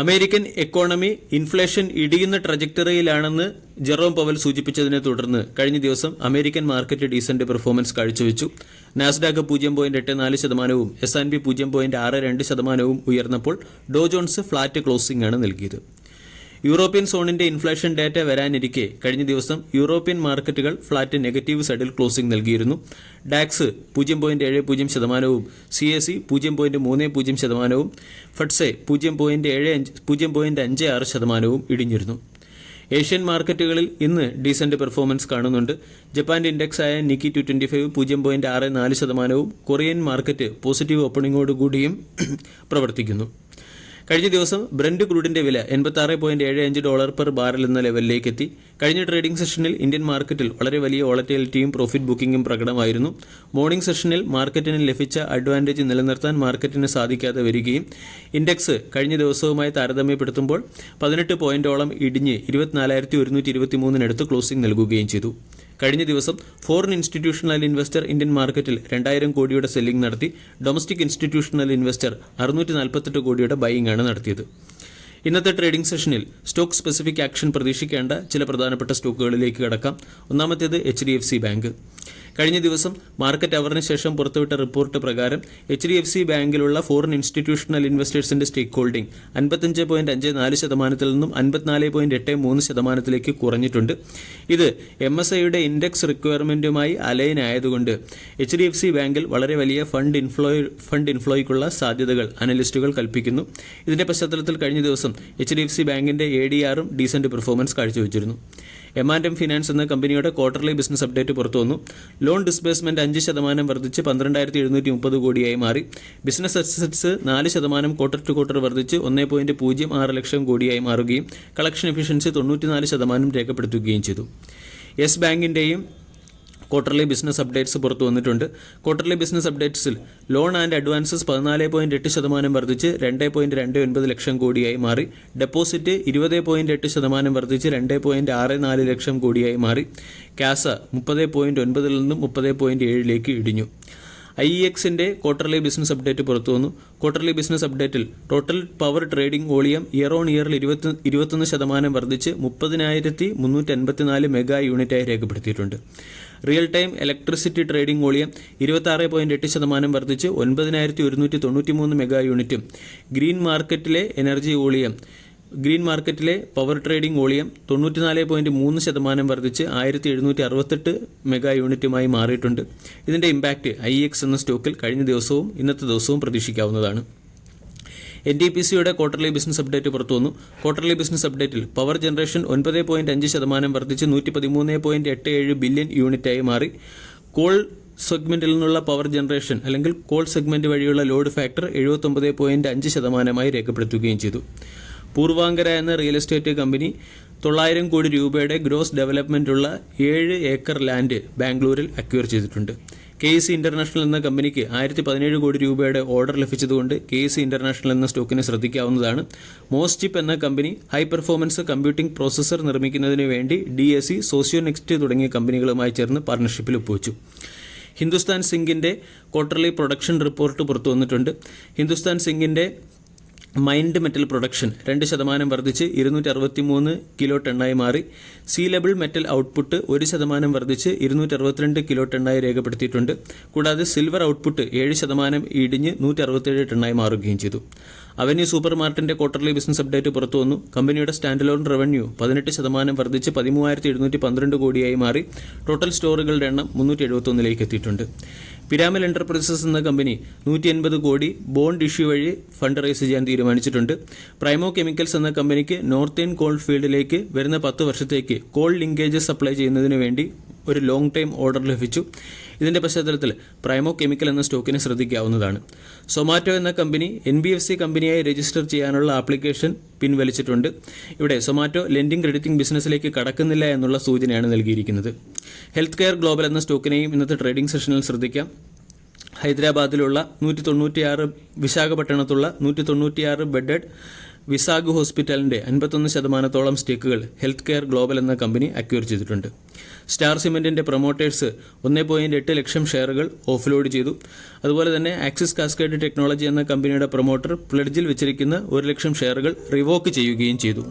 American economy inflation ഇടിയുന്ന ട്രജക്ടറിയിലാണെന്ന് Jerome Powell സൂചിപ്പിച്ചതിനെ തുടർന്ന് കഴിഞ്ഞ ദിവസം അമേരിക്കൻ മാർക്കറ്റ് ഡീസന്റ് പെർഫോമൻസ് കാഴ്ചവെച്ചു. നാസ്ഡാക്ക് 0.84%, S&P 0.62% ഉയർന്നപ്പോൾ ഡോ ജോൺസ് ഫ്ലാറ്റ് ക്ലോസിംഗ് ആണ് നൽകിയത്. യൂറോപ്യൻ സോണിന്റെ ഇൻഫ്ലേഷൻ ഡാറ്റ വരാനിരിക്കെ കഴിഞ്ഞ ദിവസം യൂറോപ്യൻ മാർക്കറ്റുകൾ ഫ്ലാറ്റ് നെഗറ്റീവ് സൈഡിൽ ക്ലോസിംഗ് നൽകിയിരുന്നു. DAX 0.70%, CAC 0.30%, ഫഡ്സെ 0.56% ഇടിഞ്ഞിരുന്നു. ഏഷ്യൻ മാർക്കറ്റുകളിൽ ഇന്ന് ഡീസന്റ് പെർഫോമൻസ് കാണുന്നുണ്ട്. ജപ്പാന്റെ ഇൻഡെക്സ് ആയ നിക്കി 225 0.64%, കൊറിയൻ മാർക്കറ്റ് പോസിറ്റീവ് ഓപ്പണിംഗോടുകൂടിയും പ്രവർത്തിക്കുന്നു. കഴിഞ്ഞ ദിവസം ബ്രന്റ് ക്രൂഡിന്റെ വില $86.75 പെർ ബാരൽ എന്ന ലെവലിലേക്ക് എത്തി. കഴിഞ്ഞ ട്രേഡിംഗ് സെഷനിൽ ഇന്ത്യൻ മാർക്കറ്റിൽ വളരെ വലിയ വോളറ്റിലിറ്റിയും പ്രോഫിറ്റ് ബുക്കിംഗും പ്രകടമായിരുന്നു. മോർണിംഗ് സെഷനിൽ മാർക്കറ്റിന് ലഭിച്ച അഡ്വാൻറ്റേജ് നിലനിർത്താൻ മാർക്കറ്റിന് സാധിക്കാതെ വരികയും ഇൻഡെക്സ് കഴിഞ്ഞ ദിവസവുമായി താരതമ്യപ്പെടുത്തുമ്പോൾ 18 പോയിന്റോളം ഇടിഞ്ഞ് 24,123 ക്ലോസിംഗ് നൽകുകയും ചെയ്തു. കഴിഞ്ഞ ദിവസം ഫോറിൻ ഇൻസ്റ്റിറ്റ്യൂഷണൽ ഇൻവെസ്റ്റർ ഇന്ത്യൻ മാർക്കറ്റിൽ 2000 കോടിയുടെ സെല്ലിംഗ് നടത്തി. ഡൊമസ്റ്റിക് ഇൻസ്റ്റിറ്റ്യൂഷണൽ ഇൻവെസ്റ്റർ 648 കോടിയുടെ ബൈയിങ് ആണ് നടത്തിയത്. ഇന്നത്തെ ട്രേഡിംഗ് സെഷനിൽ സ്റ്റോക്ക് സ്പെസിഫിക് ആക്ഷൻ പ്രതീക്ഷിക്കേണ്ട ചില പ്രധാനപ്പെട്ട സ്റ്റോക്കുകളിലേക്ക് കടക്കാം. ഒന്നാമത്തേത് HDFC ബാങ്ക്. കഴിഞ്ഞ ദിവസം മാർക്കറ്റ് അവറിന് ശേഷം പുറത്തുവിട്ട റിപ്പോർട്ട് പ്രകാരം HDFC ബാങ്കിലുള്ള ഫോറിൻ ഇൻസ്റ്റിറ്റ്യൂഷണൽ ഇൻവെസ്റ്റേഴ്സിന്റെ സ്റ്റേക്ക് ഹോൾഡിംഗ് 55.54% നിന്നും 54.83% കുറഞ്ഞിട്ടുണ്ട്. ഇത് MSIയുടെ ഇൻഡെക്സ് റിക്വയർമെന്റുമായി അലൈൻ ആയതുകൊണ്ട് HDFC ബാങ്കിൽ വളരെ വലിയ ഫണ്ട് ഇൻഫ്ലോയ്ക്കുള്ള സാധ്യതകൾ അനലിസ്റ്റുകൾ കൽപ്പിക്കുന്നു. ഇതിന്റെ പശ്ചാത്തലത്തിൽ കഴിഞ്ഞ ദിവസം HDFC ബാങ്കിന്റെ ADRും ഡീസന്റ് പെർഫോമൻസ് കാഴ്ചവെച്ചിരുന്നു. M&M ഫിനാൻസ് എന്ന കമ്പനിയുടെ ക്വാർട്ടർലി ബിസിനസ് അപ്ഡേറ്റ് പുറത്തുവന്നു. ലോൺ ഡിസ്ബേഴ്സ്മെന്റ് 5% വർദ്ധിച്ച് 12,730 കോടിയായി മാറി. Business assets 4% quarter to quarter വർദ്ധിച്ച് 1.06 ലക്ഷം കോടിയായി മാറുകയും കളക്ഷൻ എഫിഷ്യൻസി 94% രേഖപ്പെടുത്തുകയും ചെയ്തു. യെസ് ബാങ്കിന്റെയും ക്വാർട്ടർലി ബിസിനസ് അപ്ഡേറ്റ്സ് പുറത്തു വന്നിട്ടുണ്ട്. ക്വാർട്ടർലി ബിസിനസ് അപ്ഡേറ്റ്സിൽ ലോൺ ആൻഡ് അഡ്വാൻസസ് 14.8% വർദ്ധിച്ച് 2.29 ലക്ഷം കോടിയായി മാറി. ഡെപ്പോസിറ്റ് 20.8% വർദ്ധിച്ച് 2.64 ലക്ഷം കോടിയായി മാറി. കാസ 30.9 നിന്നും 30.7 ഇടിഞ്ഞു. IEXന്റെ ക്വാർട്ടർലി ബിസിനസ് അപ്ഡേറ്റ് പുറത്തുവന്നു. ക്വാർട്ടർലി ബിസിനസ് അപ്ഡേറ്റിൽ total power trading volume year on ഇയറിൽ 21% വർദ്ധിച്ച് 30,354 മെഗാ യൂണിറ്റായി രേഖപ്പെടുത്തിയിട്ടുണ്ട്. Real time electricity trading volume 26.8% വർദ്ധിച്ച് 9,193 മെഗാ യൂണിറ്റും ഗ്രീൻ മാർക്കറ്റിലെ പവർ ട്രേഡിംഗ് വോളിയം 94.3% വർദ്ധിച്ച് 1,768 മെഗാ യൂണിറ്റുമായി മാറിയിട്ടുണ്ട്. ഇതിന്റെ ഇമ്പാക്റ്റ് IEX എന്ന സ്റ്റോക്കിൽ കഴിഞ്ഞ ദിവസവും ഇന്നത്തെ ദിവസവും പ്രതീക്ഷിക്കാവുന്നതാണ്. NTPCയുടെ ക്വാർട്ടർലി ബിസിനസ് അപ്ഡേറ്റ് പുറത്തുവന്നു. ക്വാർട്ടർലി ബിസിനസ് അപ്ഡേറ്റിൽ പവർ ജനറേഷൻ 9.5% വർദ്ധിച്ച് 113.87 ബില്യൺ യൂണിറ്റായി മാറി. കോൾ സെഗ്മെന്റിൽ നിന്നുള്ള പവർ ജനറേഷൻ അല്ലെങ്കിൽ കോൾ സെഗ്മെന്റ് വഴിയുള്ള ലോഡ് ഫാക്ടർ 79.5% രേഖപ്പെടുത്തുകയും ചെയ്തു. പൂർവാങ്കര എന്ന റിയൽ എസ്റ്റേറ്റ് കമ്പനി 900 കോടി രൂപയുടെ ഗ്രോസ് ഡെവലപ്മെന്റുള്ള 7 ഏക്കർ ലാൻഡ് ബാംഗ്ലൂരിൽ അക്വയർ ചെയ്തിട്ടുണ്ട്. KEC ഇന്റർനാഷണൽ എന്ന കമ്പനിക്ക് 1017 കോടി രൂപയുടെ ഓർഡർ ലഭിച്ചതുകൊണ്ട് KEC ഇന്റർനാഷണൽ എന്ന സ്റ്റോക്കിനെ ശ്രദ്ധിക്കാവുന്നതാണ്. മോസ്ചിപ്പ് എന്ന company high performance computing processor നിർമ്മിക്കുന്നതിന് വേണ്ടി DSE, സോഷ്യോനെക്സ്റ്റ് തുടങ്ങിയ കമ്പനികളുമായി ചേർന്ന് പാർട്ണർഷിപ്പിൽ ഒപ്പുവെച്ചു. ഹിന്ദുസ്ഥാൻ സിങ്കിന്റെ ക്വാർട്ടർലി പ്രൊഡക്ഷൻ റിപ്പോർട്ട് പുറത്തു വന്നിട്ടുണ്ട്. ഹിന്ദുസ്ഥാൻ സിങ്കിന്റെ മൈൻഡ് മെറ്റൽ പ്രൊഡക്ഷൻ 2% വർദ്ധിച്ച് 263 കിലോ ടണ്ണായി മാറി. സീ ലെവൽ മെറ്റൽ ഔട്ട്പുട്ട് 1% വർദ്ധിച്ച് 262 കിലോ ടണ്ണായി രേഖപ്പെടുത്തിയിട്ടുണ്ട്. കൂടാതെ സിൽവർ ഔട്ട്പുട്ട് 7% ഇടിഞ്ഞ് 167 ടണ്ണായി മാറുകയും ചെയ്തു. അവന്യൂ സൂപ്പർ മാർട്ടിന്റെ ക്വാർട്ടർലി ബിസിനസ് അപ്ഡേറ്റ് പുറത്തു വന്നു. കമ്പനിയുടെ സ്റ്റാൻഡലോൺ റവന്യൂ 18% വർദ്ധിച്ച് 13,712 കോടിയായി മാറി. ടോട്ടൽ സ്റ്റോറുകളുടെ എണ്ണം 371 എത്തിയിട്ടുണ്ട്. പിരാമൽ എന്റർപ്രൈസസ് എന്ന കമ്പനി 180 കോടി ബോണ്ട് ഇഷ്യൂ വഴി ഫണ്ട് റൈസ് ചെയ്യാൻ തീരുമാനിച്ചിട്ടുണ്ട്. പ്രൈമോ കെമിക്കൽസ് എന്ന കമ്പനിക്ക് നോർത്തേൺ കോൾ ഫീൽഡിലേക്ക് വരുന്ന 10 വർഷത്തേക്ക് കോൾ ലിങ്കേജസ് സപ്ലൈ ചെയ്യുന്നതിന് വേണ്ടി ഒരു ലോങ് ടൈം ഓർഡർ ലഭിച്ചു. ഇതിന്റെ പശ്ചാത്തലത്തിൽ പ്രൈമോ കെമിക്കൽ എന്ന സ്റ്റോക്കിനെ ശ്രദ്ധിക്കാവുന്നതാണ്. സൊമാറ്റോ എന്ന കമ്പനി NBFC കമ്പനിയായി രജിസ്റ്റർ ചെയ്യാനുള്ള ആപ്ലിക്കേഷൻ പിൻവലിച്ചിട്ടുണ്ട്. ഇവിടെ സൊമാറ്റോ ലെൻഡിംഗ് ക്രെഡിറ്റിംഗ് ബിസിനസ്സിലേക്ക് കടക്കുന്നില്ല എന്നുള്ള സൂചനയാണ് നൽകിയിരിക്കുന്നത്. ഹെൽത്ത് കെയർ ഗ്ലോബൽ എന്ന സ്റ്റോക്കിനെയും ഇന്നത്തെ ട്രേഡിംഗ് സെഷനിൽ ശ്രദ്ധിക്കാം. ഹൈദരാബാദിലുള്ള 196, വിശാഖപട്ടണത്തുള്ള 196 ബെഡഡ് വിസാഗ് ഹോസ്പിറ്റലിൻ്റെ 51% സ്റ്റേക്കുകൾ ഹെൽത്ത് കെയർ ഗ്ലോബൽ എന്ന കമ്പനി അക്വയർ ചെയ്തിട്ടുണ്ട്. സ്റ്റാർ സിമെൻറ്റിൻ്റെ പ്രൊമോട്ടേഴ്സ് 1.8 ലക്ഷം ഷെയറുകൾ ഓഫ്ലോഡ് ചെയ്തു. അതുപോലെ തന്നെ ആക്സിസ് കാസ്കേഡ് ടെക്നോളജി എന്ന കമ്പനിയുടെ പ്രൊമോട്ടർ പ്ലെഡ്ജിൽ വെച്ചിരിക്കുന്ന 1 ലക്ഷം ഷെയറുകൾ റിവോക്ക് ചെയ്യുകയും ചെയ്തു.